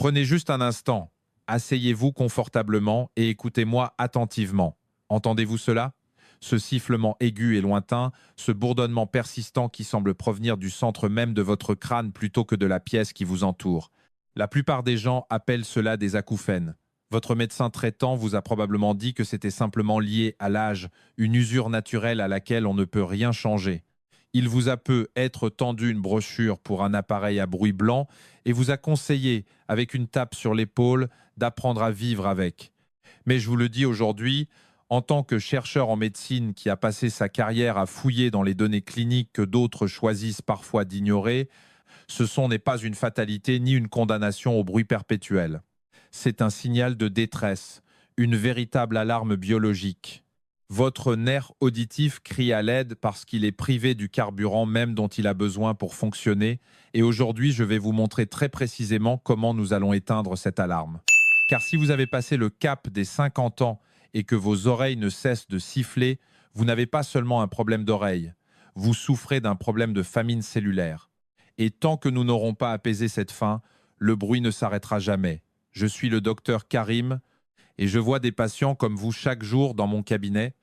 Prenez juste un instant, asseyez-vous confortablement et écoutez-moi attentivement. Entendez-vous cela? Ce sifflement aigu et lointain, ce bourdonnement persistant qui semble provenir du centre même de votre crâne plutôt que de la pièce qui vous entoure. La plupart des gens appellent cela des acouphènes. Votre médecin traitant vous a probablement dit que c'était simplement lié à l'âge, une usure naturelle à laquelle on ne peut rien changer. Il vous a peut-être tendu une brochure pour un appareil à bruit blanc et vous a conseillé, avec une tape sur l'épaule, d'apprendre à vivre avec. Mais je vous le dis aujourd'hui, en tant que chercheur en médecine qui a passé sa carrière à fouiller dans les données cliniques que d'autres choisissent parfois d'ignorer, n'est pas une fatalité ni une condamnation au bruit perpétuel. C'est un signal de détresse, une véritable alarme biologique. Votre nerf auditif crie à l'aide parce qu'il est privé du carburant même dont il a besoin pour fonctionner, et aujourd'hui je vais vous montrer très précisément comment nous allons éteindre cette alarme. Car si vous avez passé le cap des 50 ans et que vos oreilles ne cessent de siffler, vous n'avez pas seulement un problème d'oreille, vous souffrez d'un problème de famine cellulaire. Et tant que nous n'aurons pas apaisé cette faim, le bruit ne s'arrêtera jamais. Je suis le docteur Karim et je vois des patients comme vous chaque jour dans mon cabinet.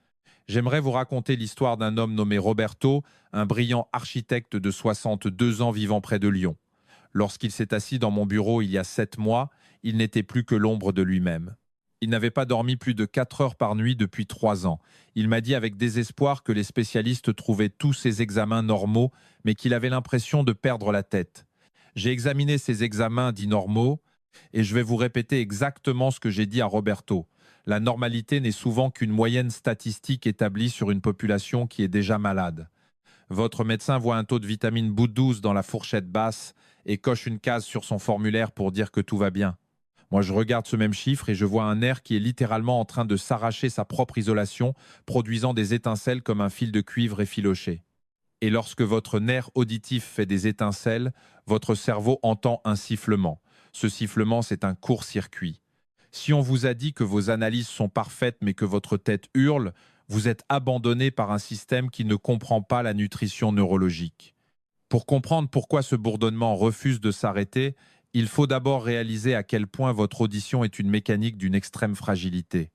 J'aimerais vous raconter l'histoire d'un homme nommé Roberto, un brillant architecte de 62 ans vivant près de Lyon. Lorsqu'il s'est assis dans mon bureau il y a 7 mois, il n'était plus que l'ombre de lui-même. Il n'avait pas dormi plus de 4 heures par nuit depuis 3 ans. Il m'a dit avec désespoir que les spécialistes trouvaient tous ses examens normaux, mais qu'il avait l'impression de perdre la tête. J'ai examiné ces examens dits normaux, et je vais vous répéter exactement ce que j'ai dit à Roberto. La normalité n'est souvent qu'une moyenne statistique établie sur une population qui est déjà malade. Votre médecin voit un taux de vitamine B12 dans la fourchette basse et coche une case sur son formulaire pour dire que tout va bien. Moi, je regarde ce même chiffre et je vois un nerf qui est littéralement en train de s'arracher sa propre isolation, produisant des étincelles comme un fil de cuivre effiloché. Et lorsque votre nerf auditif fait des étincelles, votre cerveau entend un sifflement. Ce sifflement, c'est un court-circuit. Si on vous a dit que vos analyses sont parfaites mais que votre tête hurle, vous êtes abandonné par un système qui ne comprend pas la nutrition neurologique. Pour comprendre pourquoi ce bourdonnement refuse de s'arrêter, il faut d'abord réaliser à quel point votre audition est une mécanique d'une extrême fragilité.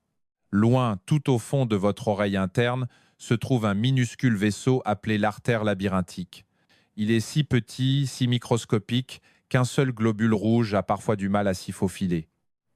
Loin, tout au fond de votre oreille interne, se trouve un minuscule vaisseau appelé l'artère labyrinthique. Il est si petit, si microscopique, qu'un seul globule rouge a parfois du mal à s'y faufiler.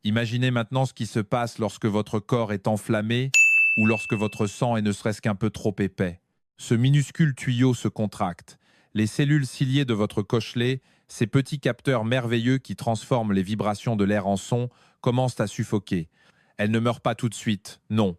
Imaginez maintenant ce qui se passe lorsque votre corps est enflammé ou lorsque votre sang est ne serait-ce qu'un peu trop épais. Ce minuscule tuyau se contracte. Les cellules ciliées de votre cochelet, ces petits capteurs merveilleux qui transforment les vibrations de l'air en son, commencent à suffoquer. Elles ne meurent pas tout de suite, non.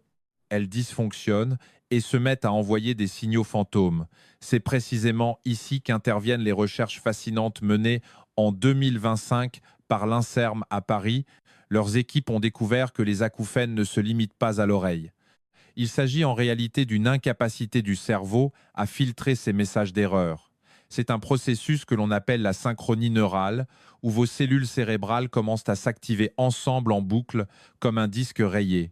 Elles dysfonctionnent et se mettent à envoyer des signaux fantômes. C'est précisément ici qu'interviennent les recherches fascinantes menées en 2025 par l'INSERM à Paris. Leurs équipes ont découvert que les acouphènes ne se limitent pas à l'oreille. Il s'agit en réalité d'une incapacité du cerveau à filtrer ces messages d'erreur. C'est un processus que l'on appelle la synchronie neurale, où vos cellules cérébrales commencent à s'activer ensemble en boucle comme un disque rayé.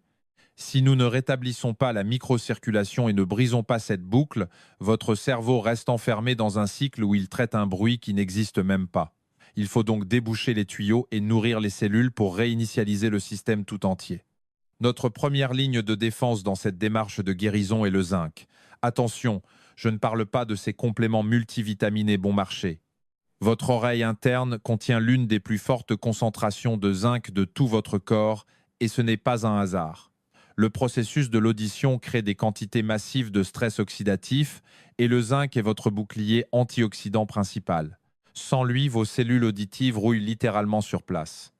Si nous ne rétablissons pas la microcirculation et ne brisons pas cette boucle, votre cerveau reste enfermé dans un cycle où il traite un bruit qui n'existe même pas. Il faut donc déboucher les tuyaux et nourrir les cellules pour réinitialiser le système tout entier. Notre première ligne de défense dans cette démarche de guérison est le zinc. Attention, je ne parle pas de ces compléments multivitaminés bon marché. Votre oreille interne contient l'une des plus fortes concentrations de zinc de tout votre corps et ce n'est pas un hasard. Le processus de l'audition crée des quantités massives de stress oxydatif et le zinc est votre bouclier antioxydant principal. Sans lui, vos cellules auditives rouillent littéralement sur place.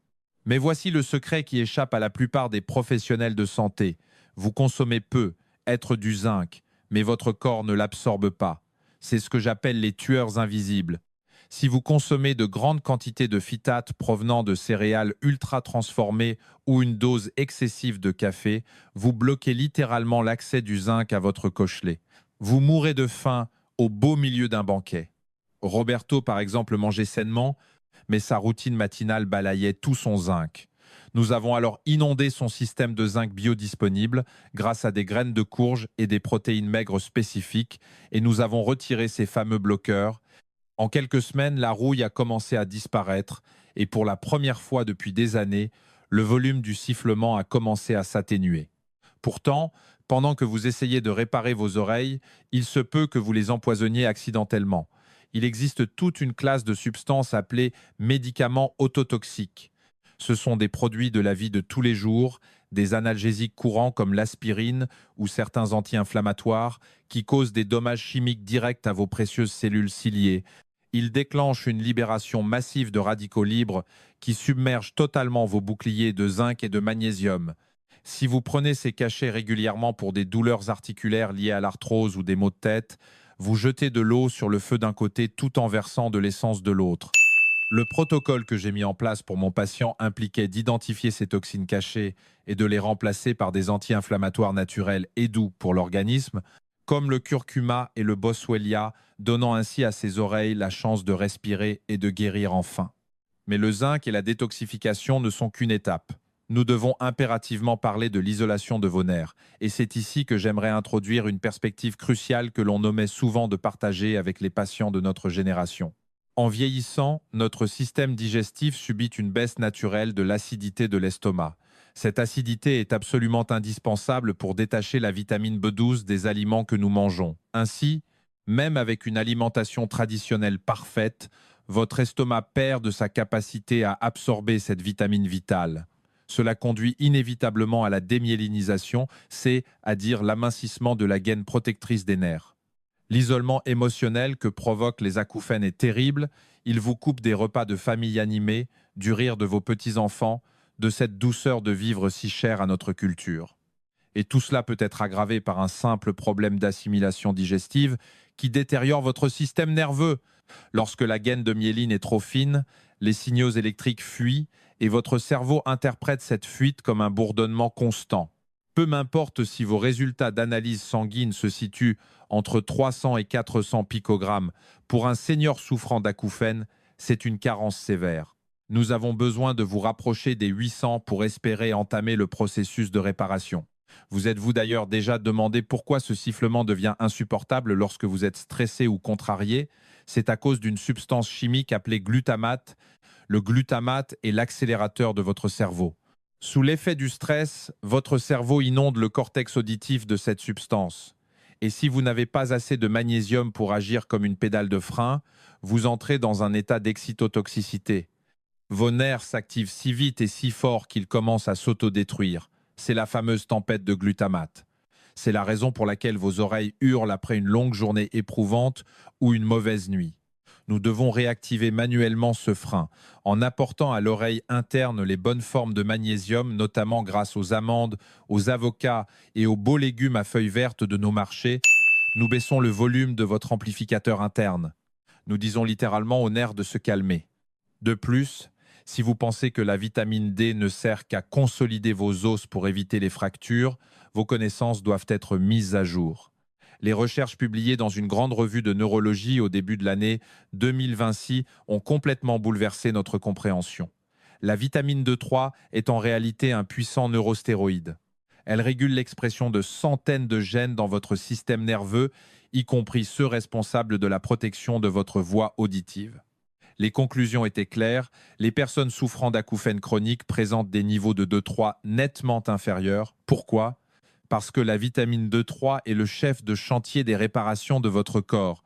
Mais voici le secret qui échappe à la plupart des professionnels de santé. Vous consommez peu, être du zinc, mais votre corps ne l'absorbe pas. C'est ce que j'appelle les tueurs invisibles. Si vous consommez de grandes quantités de phytates provenant de céréales ultra transformées ou une dose excessive de café, vous bloquez littéralement l'accès du zinc à votre cochelet. Vous mourrez de faim au beau milieu d'un banquet. Roberto, par exemple, mangeait sainement, mais sa routine matinale balayait tout son zinc. Nous avons alors inondé son système de zinc biodisponible grâce à des graines de courge et des protéines maigres spécifiques, et nous avons retiré ces fameux bloqueurs. En quelques semaines, la rouille a commencé à disparaître et pour la première fois depuis des années, le volume du sifflement a commencé à s'atténuer. Pourtant, pendant que vous essayez de réparer vos oreilles, il se peut que vous les empoisonniez accidentellement. Il existe toute une classe de substances appelées médicaments ototoxiques. Ce sont des produits de la vie de tous les jours, des analgésiques courants comme l'aspirine ou certains anti-inflammatoires qui causent des dommages chimiques directs à vos précieuses cellules ciliées. Ils déclenchent une libération massive de radicaux libres qui submergent totalement vos boucliers de zinc et de magnésium. Si vous prenez ces cachets régulièrement pour des douleurs articulaires liées à l'arthrose ou des maux de tête, vous jetez de l'eau sur le feu d'un côté tout en versant de l'essence de l'autre. Le protocole que j'ai mis en place pour mon patient impliquait d'identifier ces toxines cachées et de les remplacer par des anti-inflammatoires naturels et doux pour l'organisme, comme le curcuma et le boswellia, donnant ainsi à ses oreilles la chance de respirer et de guérir enfin. Mais le zinc et la détoxification ne sont qu'une étape. Nous devons impérativement parler de l'isolation de vos nerfs, et c'est ici que j'aimerais introduire une perspective cruciale que l'on omet souvent de partager avec les patients de notre génération. En vieillissant, notre système digestif subit une baisse naturelle de l'acidité de l'estomac. Cette acidité est absolument indispensable pour détacher la vitamine B12 des aliments que nous mangeons. Ainsi, même avec une alimentation traditionnelle parfaite, votre estomac perd de sa capacité à absorber cette vitamine vitale. Cela conduit inévitablement à la démyélinisation, c'est-à-dire l'amincissement de la gaine protectrice des nerfs. L'isolement émotionnel que provoquent les acouphènes est terrible. Il vous coupe des repas de famille animés, du rire de vos petits-enfants, de cette douceur de vivre si chère à notre culture. Et tout cela peut être aggravé par un simple problème d'assimilation digestive qui détériore votre système nerveux. Lorsque la gaine de myéline est trop fine, les signaux électriques fuient et votre cerveau interprète cette fuite comme un bourdonnement constant. Peu m'importe si vos résultats d'analyse sanguine se situent entre 300 et 400 picogrammes, pour un senior souffrant d'acouphènes, c'est une carence sévère. Nous avons besoin de vous rapprocher des 800 pour espérer entamer le processus de réparation. Vous êtes-vous d'ailleurs déjà demandé pourquoi ce sifflement devient insupportable lorsque vous êtes stressé ou contrarié? C'est à cause d'une substance chimique appelée glutamate. Le glutamate est l'accélérateur de votre cerveau. Sous l'effet du stress, votre cerveau inonde le cortex auditif de cette substance. Et si vous n'avez pas assez de magnésium pour agir comme une pédale de frein, vous entrez dans un état d'excitotoxicité. Vos nerfs s'activent si vite et si fort qu'ils commencent à s'autodétruire. C'est la fameuse tempête de glutamate. C'est la raison pour laquelle vos oreilles hurlent après une longue journée éprouvante ou une mauvaise nuit. Nous devons réactiver manuellement ce frein en apportant à l'oreille interne les bonnes formes de magnésium, notamment grâce aux amandes, aux avocats et aux beaux légumes à feuilles vertes de nos marchés. Nous baissons le volume de votre amplificateur interne. Nous disons littéralement aux nerfs de se calmer. De plus, si vous pensez que la vitamine D ne sert qu'à consolider vos os pour éviter les fractures, vos connaissances doivent être mises à jour. Les recherches publiées dans une grande revue de neurologie au début de l'année 2026 ont complètement bouleversé notre compréhension. La vitamine D3 est en réalité un puissant neurostéroïde. Elle régule l'expression de centaines de gènes dans votre système nerveux, y compris ceux responsables de la protection de votre voie auditive. Les conclusions étaient claires, les personnes souffrant d'acouphènes chroniques présentent des niveaux de D3 nettement inférieurs. Pourquoi ? Parce que la vitamine D3 est le chef de chantier des réparations de votre corps.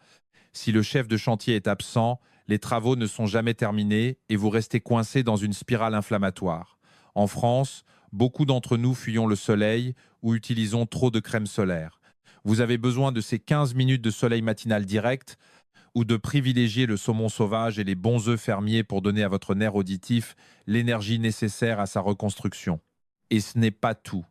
Si le chef de chantier est absent, les travaux ne sont jamais terminés et vous restez coincé dans une spirale inflammatoire. En France, beaucoup d'entre nous fuyons le soleil ou utilisons trop de crème solaire. Vous avez besoin de ces 15 minutes de soleil matinal direct ou de privilégier le saumon sauvage et les bons œufs fermiers pour donner à votre nerf auditif l'énergie nécessaire à sa reconstruction. Et ce n'est pas tout.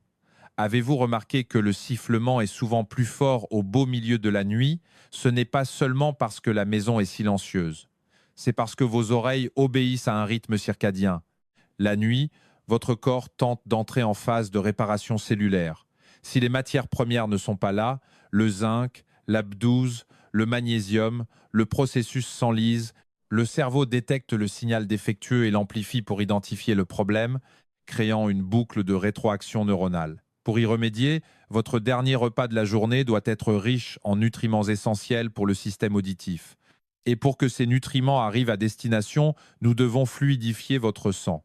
Avez-vous remarqué que le sifflement est souvent plus fort au beau milieu de la nuit? Ce n'est pas seulement parce que la maison est silencieuse. C'est parce que vos oreilles obéissent à un rythme circadien. La nuit, votre corps tente d'entrer en phase de réparation cellulaire. Si les matières premières ne sont pas là, le zinc, la B12, le magnésium, le processus s'enlise, le cerveau détecte le signal défectueux et l'amplifie pour identifier le problème, créant une boucle de rétroaction neuronale. Pour y remédier, votre dernier repas de la journée doit être riche en nutriments essentiels pour le système auditif. Et pour que ces nutriments arrivent à destination, nous devons fluidifier votre sang.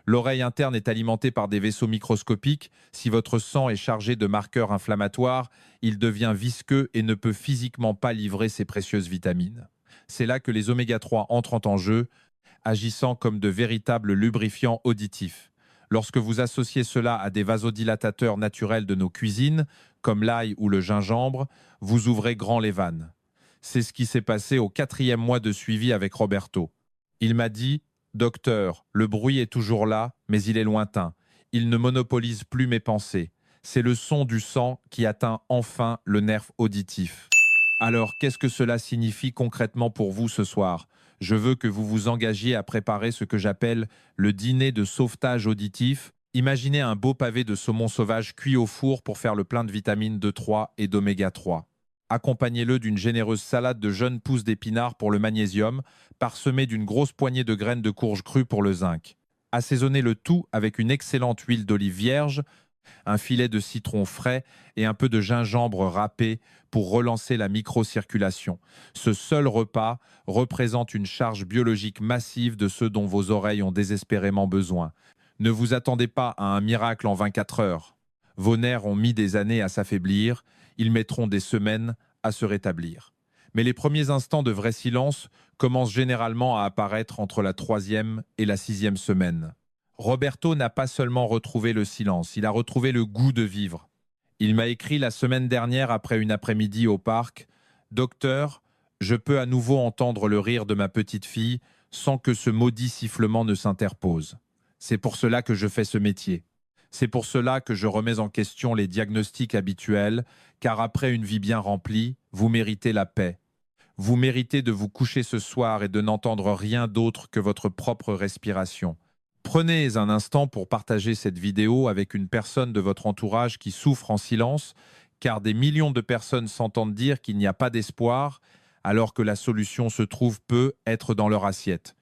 L'oreille interne est alimentée par des vaisseaux microscopiques. Si votre sang est chargé de marqueurs inflammatoires, il devient visqueux et ne peut physiquement pas livrer ces précieuses vitamines. C'est là que les oméga-3 entrent en jeu, agissant comme de véritables lubrifiants auditifs. Lorsque vous associez cela à des vasodilatateurs naturels de nos cuisines, comme l'ail ou le gingembre, vous ouvrez grand les vannes. C'est ce qui s'est passé au 4e mois de suivi avec Roberto. Il m'a dit: docteur, le bruit est toujours là, mais il est lointain. Il ne monopolise plus mes pensées. C'est le son du sang qui atteint enfin le nerf auditif. Alors, qu'est-ce que cela signifie concrètement pour vous ce soir? Je veux que vous vous engagiez à préparer ce que j'appelle le dîner de sauvetage auditif. Imaginez un beau pavé de saumon sauvage cuit au four pour faire le plein de vitamine D3 et d'oméga 3. Accompagnez-le d'une généreuse salade de jeunes pousses d'épinards pour le magnésium, parsemée d'une grosse poignée de graines de courge crues pour le zinc. Assaisonnez le tout avec une excellente huile d'olive vierge, un filet de citron frais et un peu de gingembre râpé pour relancer la microcirculation. Ce seul repas représente une charge biologique massive de ce dont vos oreilles ont désespérément besoin. Ne vous attendez pas à un miracle en 24 heures. Vos nerfs ont mis des années à s'affaiblir, ils mettront des semaines à se rétablir. Mais les premiers instants de vrai silence commencent généralement à apparaître entre la 3e et la 6e semaine. Roberto n'a pas seulement retrouvé le silence, il a retrouvé le goût de vivre. Il m'a écrit la semaine dernière après une après-midi au parc: docteur, je peux à nouveau entendre le rire de ma petite fille sans que ce maudit sifflement ne s'interpose. C'est pour cela que je fais ce métier. C'est pour cela que je remets en question les diagnostics habituels, car après une vie bien remplie, vous méritez la paix. Vous méritez de vous coucher ce soir et de n'entendre rien d'autre que votre propre respiration. Prenez un instant pour partager cette vidéo avec une personne de votre entourage qui souffre en silence, car des millions de personnes s'entendent dire qu'il n'y a pas d'espoir, alors que la solution se trouve peut être dans leur assiette.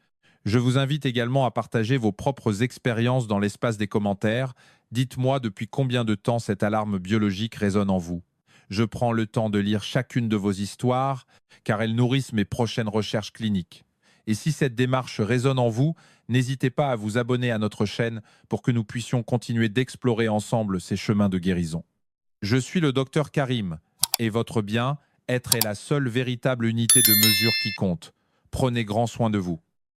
Je vous invite également à partager vos propres expériences dans l'espace des commentaires. Dites-moi depuis combien de temps cette alarme biologique résonne en vous. Je prends le temps de lire chacune de vos histoires, car elles nourrissent mes prochaines recherches cliniques. Et si cette démarche résonne en vous, n'hésitez pas à vous abonner à notre chaîne pour que nous puissions continuer d'explorer ensemble ces chemins de guérison. Je suis le docteur Karim, et votre bien-être est la seule véritable unité de mesure qui compte. Prenez grand soin de vous.